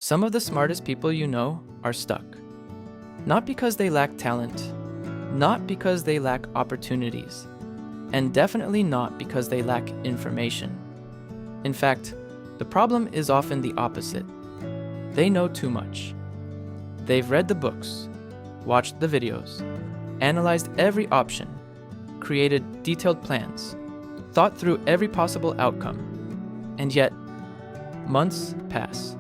Some of the smartest people you know are stuck. Not because they lack talent, not because they lack opportunities, and definitely not because they lack information. In fact, the problem is often the opposite. They know too much. They've read the books, watched the videos, analyzed every option, created detailed plans, thought through every possible outcome, and yet, months pass.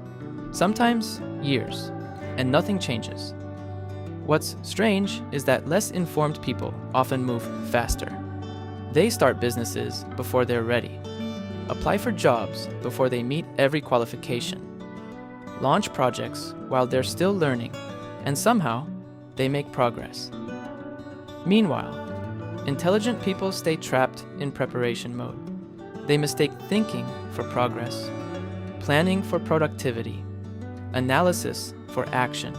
Sometimes years, and nothing changes. What's strange is that less informed people often move faster. They start businesses before they're ready, apply for jobs before they meet every qualification, launch projects while they're still learning, and somehow they make progress. Meanwhile, intelligent people stay trapped in preparation mode. They mistake thinking for progress, planning for productivity, analysis for action.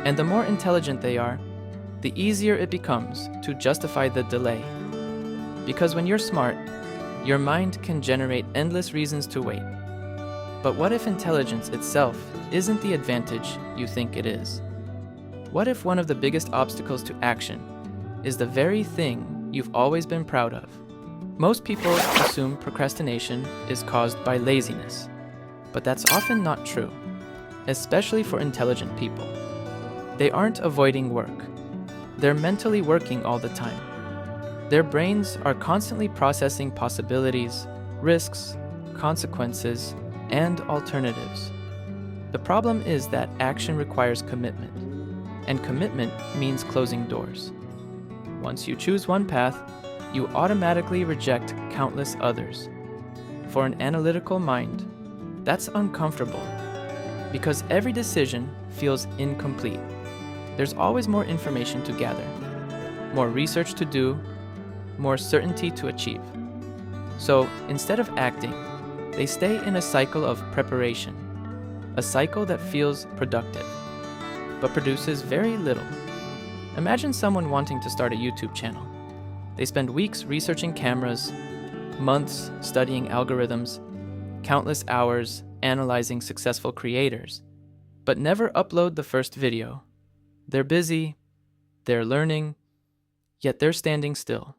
And the more intelligent they are, the easier it becomes to justify the delay. Because when you're smart, your mind can generate endless reasons to wait. But what if intelligence itself isn't the advantage you think it is? What if one of the biggest obstacles to action is the very thing you've always been proud of? Most people assume procrastination is caused by laziness, but that's often not true, especially for intelligent people. They aren't avoiding work. They're mentally working all the time. Their brains are constantly processing possibilities, risks, consequences, and alternatives. The problem is that action requires commitment, and commitment means closing doors. Once you choose one path, you automatically reject countless others. For an analytical mind, that's uncomfortable, because every decision feels incomplete. There's always more information to gather, more research to do, more certainty to achieve. So instead of acting, they stay in a cycle of preparation, a cycle that feels productive, but produces very little. Imagine someone wanting to start a YouTube channel. They spend weeks researching cameras, months studying algorithms, countless hours analyzing successful creators, but never upload the first video. They're busy, they're learning, yet they're standing still.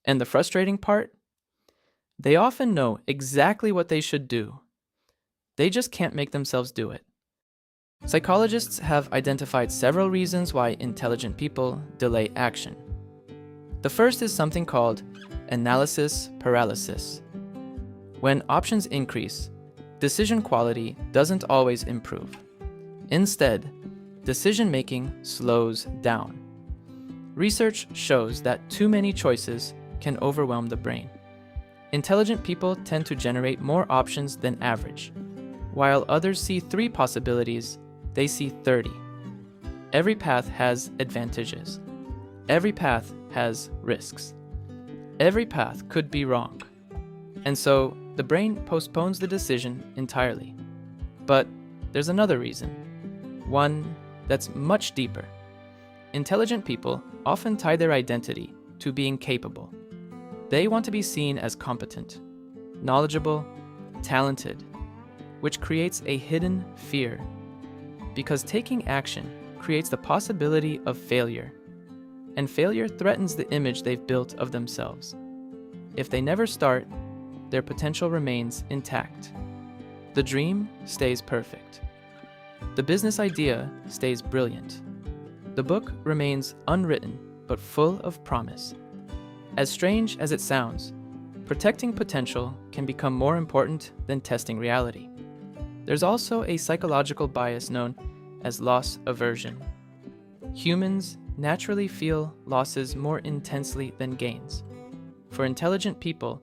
And the frustrating part? They often know exactly what they should do. They just can't make themselves do it. Psychologists have identified several reasons why intelligent people delay action. The first is something called analysis paralysis. When options increase, decision quality doesn't always improve. Instead, decision-making slows down. Research shows that too many choices can overwhelm the brain. Intelligent people tend to generate more options than average. While others see 3 possibilities, they see 30. Every path has advantages. Every path has risks. Every path could be wrong. And so, the brain postpones the decision entirely. But there's another reason. One that's much deeper. Intelligent people often tie their identity to being capable. They want to be seen as competent, knowledgeable, talented, which creates a hidden fear. Because taking action creates the possibility of failure, and failure threatens the image they've built of themselves. If they never start, their potential remains intact. The dream stays perfect. The business idea stays brilliant. The book remains unwritten but full of promise. As strange as it sounds, protecting potential can become more important than testing reality. There's also a psychological bias known as loss aversion. Humans naturally feel losses more intensely than gains. For intelligent people,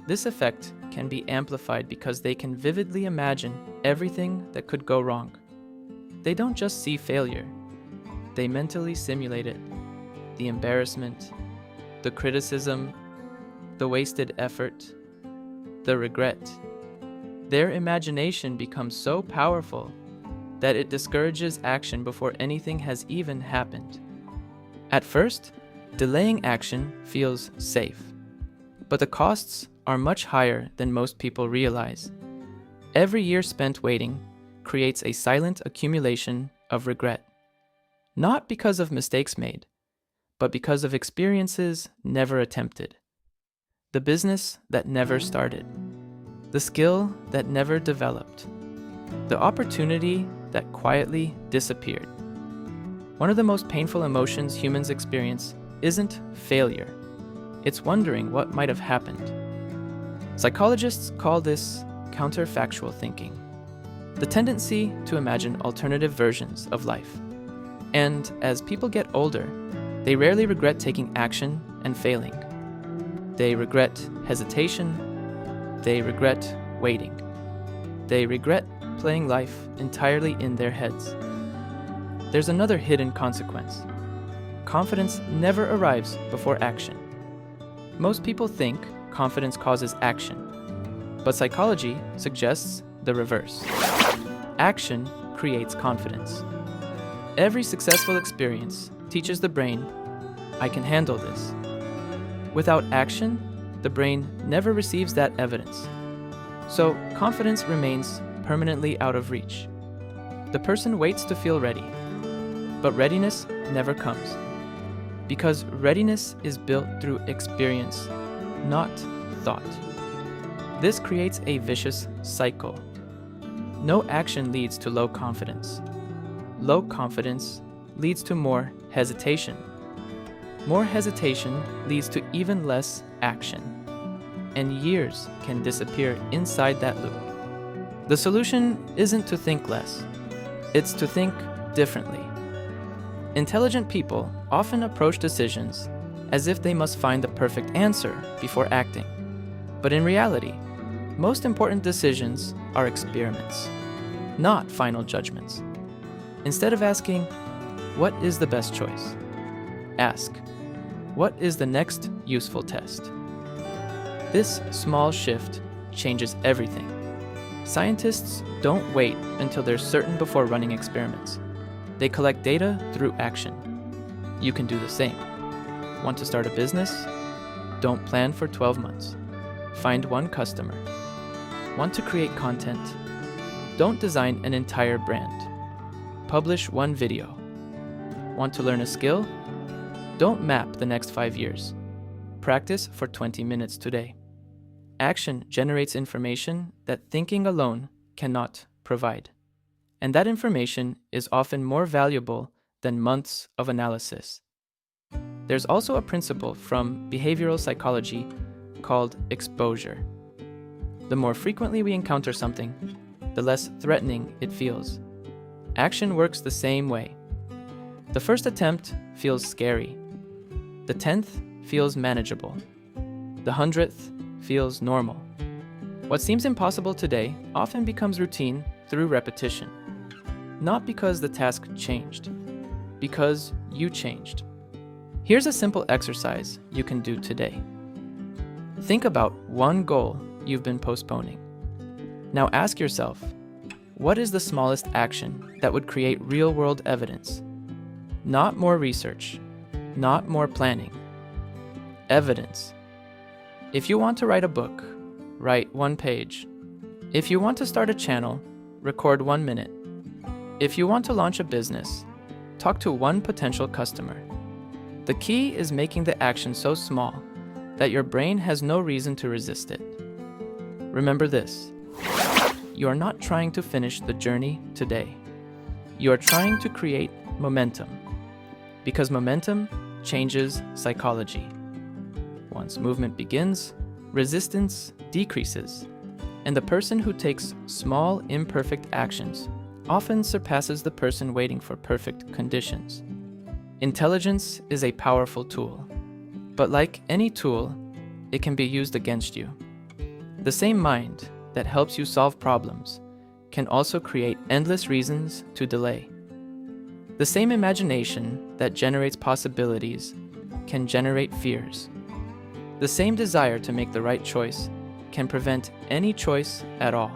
this effect can be amplified because they can vividly imagine everything that could go wrong. They don't just see failure, they mentally simulate it. The embarrassment, the criticism, the wasted effort, the regret. Their imagination becomes so powerful that it discourages action before anything has even happened. At first, delaying action feels safe, but the costs are much higher than most people realize. Every year spent waiting creates a silent accumulation of regret, not because of mistakes made, but because of experiences never attempted, the business that never started, the skill that never developed, the opportunity that quietly disappeared. One of the most painful emotions humans experience isn't failure. It's wondering what might have happened. Psychologists call this counterfactual thinking, the tendency to imagine alternative versions of life. And as people get older, they rarely regret taking action and failing. They regret hesitation. They regret waiting. They regret playing life entirely in their heads. There's another hidden consequence. Confidence never arrives before action. Most people think confidence causes action, but psychology suggests the reverse. Action creates confidence. Every successful experience teaches the brain, I can handle this. Without action, the brain never receives that evidence. So confidence remains permanently out of reach. The person waits to feel ready, but readiness never comes. Because readiness is built through experience, not thought. This creates a vicious cycle. No action leads to low confidence. Low confidence leads to more hesitation. More hesitation leads to even less action. And years can disappear inside that loop. The solution isn't to think less. It's to think differently. Intelligent people often approach decisions as if they must find the perfect answer before acting. But in reality, most important decisions are experiments, not final judgments. Instead of asking, what is the best choice? Ask, what is the next useful test? This small shift changes everything. Scientists don't wait until they're certain before running experiments. They collect data through action. You can do the same. Want to start a business? Don't plan for 12 months. Find one customer. Want to create content? Don't design an entire brand. Publish one video. Want to learn a skill? Don't map the next 5 years. Practice for 20 minutes today. Action generates information that thinking alone cannot provide. And that information is often more valuable than months of analysis. There's also a principle from behavioral psychology called exposure. The more frequently we encounter something, the less threatening it feels. Action works the same way. The first attempt feels scary. The 10th feels manageable. The 100th feels normal. What seems impossible today often becomes routine through repetition. Not because the task changed, because you changed. Here's a simple exercise you can do today. Think about one goal you've been postponing. Now ask yourself, what is the smallest action that would create real-world evidence? Not more research, not more planning. Evidence. If you want to write a book, write 1 page. If you want to start a channel, record 1 minute. If you want to launch a business, talk to one potential customer. The key is making the action so small that your brain has no reason to resist it. Remember this, you are not trying to finish the journey today. You are trying to create momentum, because momentum changes psychology. Once movement begins, resistance decreases, and the person who takes small, imperfect actions often surpasses the person waiting for perfect conditions. Intelligence is a powerful tool, but like any tool, it can be used against you. The same mind that helps you solve problems can also create endless reasons to delay. The same imagination that generates possibilities can generate fears. The same desire to make the right choice can prevent any choice at all.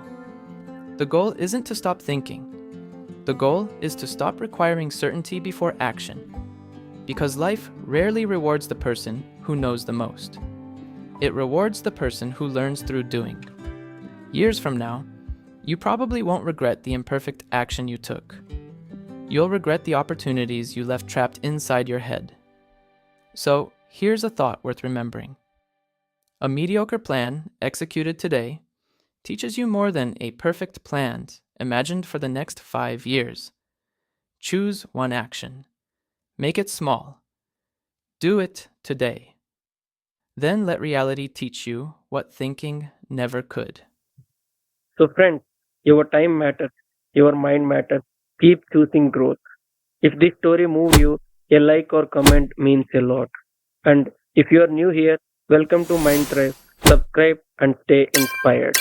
The goal isn't to stop thinking. The goal is to stop requiring certainty before action, because life rarely rewards the person who knows the most. It rewards the person who learns through doing. Years from now, You probably won't regret the imperfect action you took. You'll regret the opportunities you left trapped inside your head. So, here's a thought worth remembering. A mediocre plan, executed today, teaches you more than a perfect plan imagined for the next 5 years. Choose one action. Make it small. Do it today. Then let reality teach you what thinking never could. So, friends, your time matters, your mind matters. Keep choosing growth. If this story moved you, a like or comment means a lot. And if you are new here, welcome to Mind Tribe. Subscribe and stay inspired.